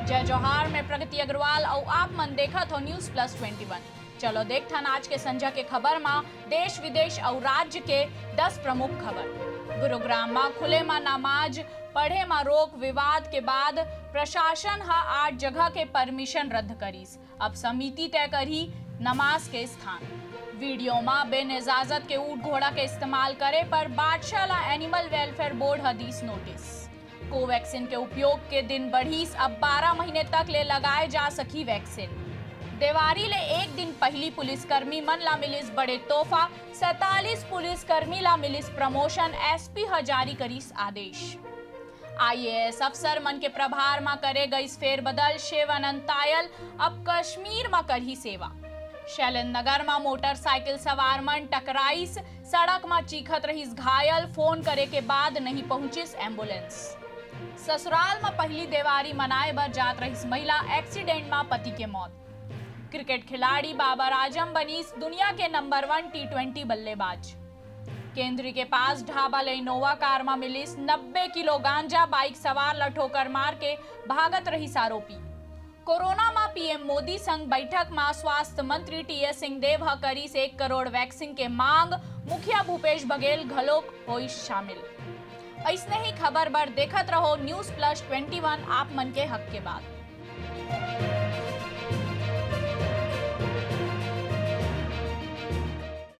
जय जोहार में प्रगति अग्रवाल और आप मन देखा तो न्यूज प्लस 21। चलो देखथन आज के संझा के खबर में देश विदेश और राज्य के 10 प्रमुख खबर। गुरुग्राम में खुले में नमाज पढ़े में रोक विवाद के बाद प्रशासन 8 जगह के परमिशन रद्द करीस। अब समिति तय करी नमाज के स्थान। वीडियो में बिन इजाजत के ऊंट घोड़ा के इस्तेमाल करे पर बादशाला एनिमल वेलफेयर बोर्ड हदीस नोटिस। कोवैक्सीन के उपयोग के दिन बढ़ीस, अब 12 महीने तक ले लगाए जा सकी वैक्सीन। देवारी ले एक दिन पहली पुलिसकर्मी मन ला मिलिस बड़े तोहफा। 47 पुलिसकर्मी ला मिलिस प्रमोशन। एसपी जारी करीस आदेश। आईएएस अफसर मन के प्रभार में करे गई फेरबदल। शिव अनंत तायल अब कश्मीर में करही सेवा। शैलेंद्र नगर में मोटरसाइकिल सवार मन टकराइस। सड़क में चीखत रहीस घायल। फोन करे के बाद नहीं पहुंचिस एम्बुलेंस। ससुराल में पहली देवारी मनाए बर जात रहीस महिला, एक्सीडेंट में पति के मौत। क्रिकेट खिलाड़ी बाबर आजम बनीस दुनिया के नंबर 1 T20 बल्लेबाज। केंद्री के पास ढाबा ले इनोवा कार में मिलिस 90 किलो गांजा। बाइक सवार ला ठोकर मार के भागत रहीस आरोपी। कोरोना में पीएम मोदी संग बैठक में स्वास्थ्य मंत्री टीएस सिंहदेव करीस 1 करोड़ वैक्सीन के मांग। मुखिया भूपेश बघेल घलोक होइस शामिल। ऐसने ही खबर बर देखत रहो न्यूज प्लस 21 आप मन के हक के बाद।